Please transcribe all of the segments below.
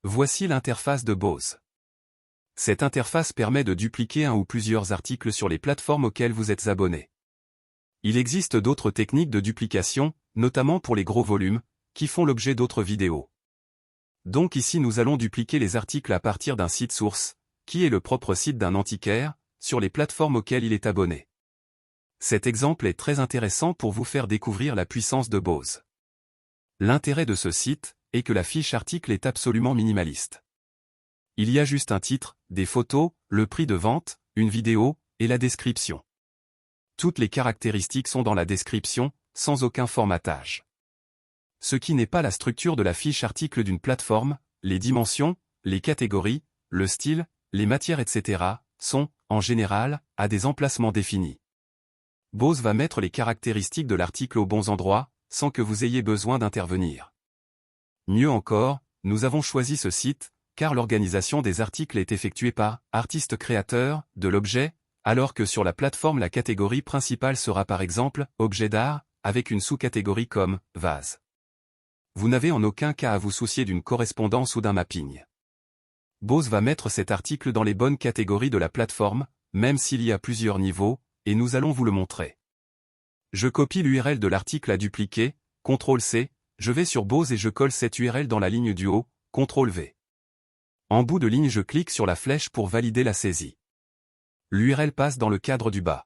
Voici l'interface de Bose. Cette interface permet de dupliquer un ou plusieurs articles sur les plateformes auxquelles vous êtes abonné. Il existe d'autres techniques de duplication, notamment pour les gros volumes, qui font l'objet d'autres vidéos. Donc ici nous allons dupliquer les articles à partir d'un site source, qui est le propre site d'un antiquaire, sur les plateformes auxquelles il est abonné. Cet exemple est très intéressant pour vous faire découvrir la puissance de Bose. L'intérêt de ce site est que la fiche article est absolument minimaliste. Il y a juste un titre, des photos, le prix de vente, une vidéo, et la description. Toutes les caractéristiques sont dans la description, sans aucun formatage. Ce qui n'est pas la structure de la fiche article d'une plateforme, les dimensions, les catégories, le style, les matières etc., sont, en général, à des emplacements définis. Bose va mettre les caractéristiques de l'article aux bons endroits, sans que vous ayez besoin d'intervenir. Mieux encore, nous avons choisi ce site, car l'organisation des articles est effectuée par artiste-créateur de l'objet, alors que sur la plateforme la catégorie principale sera par exemple objet d'art, avec une sous-catégorie comme vase. Vous n'avez en aucun cas à vous soucier d'une correspondance ou d'un mapping. Bose va mettre cet article dans les bonnes catégories de la plateforme, même s'il y a plusieurs niveaux, et nous allons vous le montrer. Je copie l'URL de l'article à dupliquer, CTRL-C, je vais sur Bose et je colle cette URL dans la ligne du haut, CTRL-V. En bout de ligne je clique sur la flèche pour valider la saisie. L'URL passe dans le cadre du bas.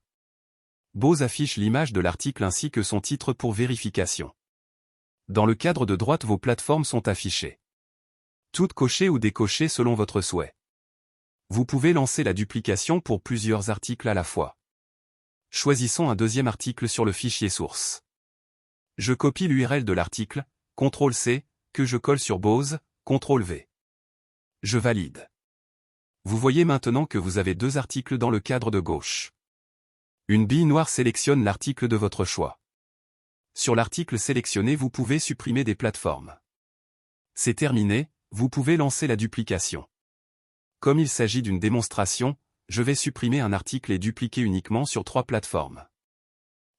Bose affiche l'image de l'article ainsi que son titre pour vérification. Dans le cadre de droite vos plateformes sont affichées. Toutes cochées ou décochées selon votre souhait. Vous pouvez lancer la duplication pour plusieurs articles à la fois. Choisissons un deuxième article sur le fichier source. Je copie l'URL de l'article, CTRL-C, que je colle sur Bose, CTRL-V. Je valide. Vous voyez maintenant que vous avez deux articles dans le cadre de gauche. Une bille noire sélectionne l'article de votre choix. Sur l'article sélectionné vous pouvez supprimer des plateformes. C'est terminé, vous pouvez lancer la duplication. Comme il s'agit d'une démonstration, je vais supprimer un article et dupliquer uniquement sur 3 plateformes.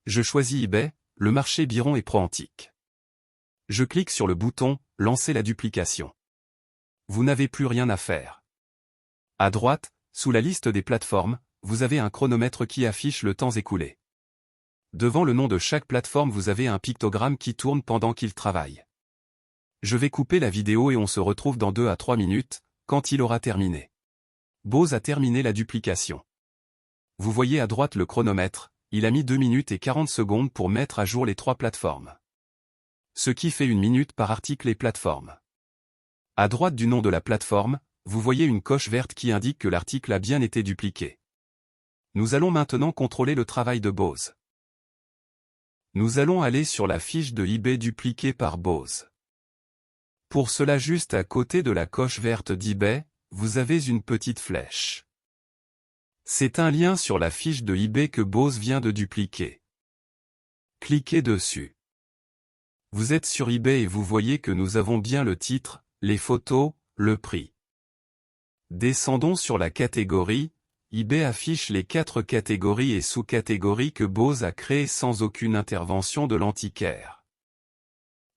Je choisis eBay, le marché Biron et Pro-Antique. Je clique sur le bouton « Lancer la duplication ». Vous n'avez plus rien à faire. À droite, sous la liste des plateformes, vous avez un chronomètre qui affiche le temps écoulé. Devant le nom de chaque plateforme vous avez un pictogramme qui tourne pendant qu'il travaille. Je vais couper la vidéo et on se retrouve dans 2 à 3 minutes, quand il aura terminé. Bose a terminé la duplication. Vous voyez à droite le chronomètre, il a mis 2 minutes et 40 secondes pour mettre à jour les 3 plateformes. Ce qui fait 1 minute par article et plateforme. À droite du nom de la plateforme, vous voyez une coche verte qui indique que l'article a bien été dupliqué. Nous allons maintenant contrôler le travail de Bose. Nous allons aller sur la fiche de eBay dupliquée par Bose. Pour cela juste à côté de la coche verte d'eBay, vous avez une petite flèche. C'est un lien sur la fiche de eBay que Bose vient de dupliquer. Cliquez dessus. Vous êtes sur eBay et vous voyez que nous avons bien le titre, les photos, le prix. Descendons sur la catégorie, eBay affiche les 4 catégories et sous-catégories que Bose a créées sans aucune intervention de l'antiquaire.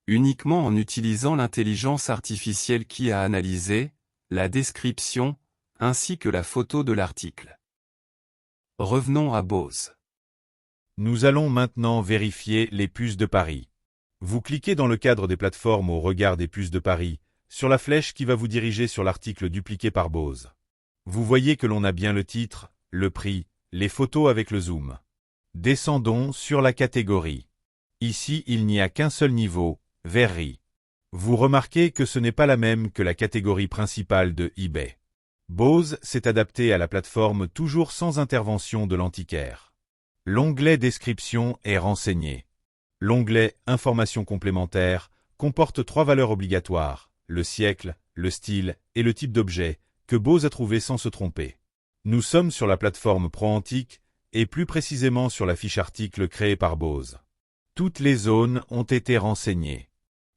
Uniquement en utilisant l'intelligence artificielle qui a analysé la description, ainsi que la photo de l'article. Revenons à Bose. Nous allons maintenant vérifier les puces de Paris. Vous cliquez dans le cadre des plateformes au regard des puces de Paris, sur la flèche qui va vous diriger sur l'article dupliqué par Bose. Vous voyez que l'on a bien le titre, le prix, les photos avec le zoom. Descendons sur la catégorie. Ici il n'y a qu'un seul niveau, verrerie. Vous remarquez que ce n'est pas la même que la catégorie principale de eBay. Bose s'est adapté à la plateforme toujours sans intervention de l'antiquaire. L'onglet Description est renseigné. L'onglet Informations complémentaires comporte 3 valeurs obligatoires, le siècle, le style et le type d'objet, que Bose a trouvé sans se tromper. Nous sommes sur la plateforme Pro-Antique, et plus précisément sur la fiche article créée par Bose. Toutes les zones ont été renseignées.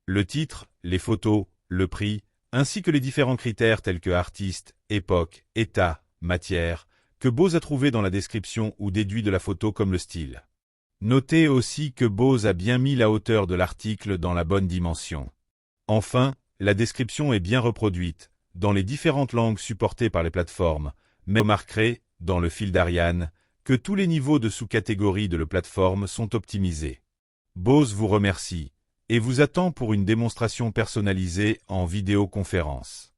Le titre, les photos, le prix, ainsi que les différents critères tels que artiste, époque, état, matière, que Bose a trouvé dans la description ou déduit de la photo comme le style. Notez aussi que Bose a bien mis la hauteur de l'article dans la bonne dimension. Enfin, la description est bien reproduite, dans les différentes langues supportées par les plateformes, mais vous remarquerez, dans le fil d'Ariane, que tous les niveaux de sous-catégories de la plateforme sont optimisés. Bose vous remercie et vous attend pour une démonstration personnalisée en vidéoconférence.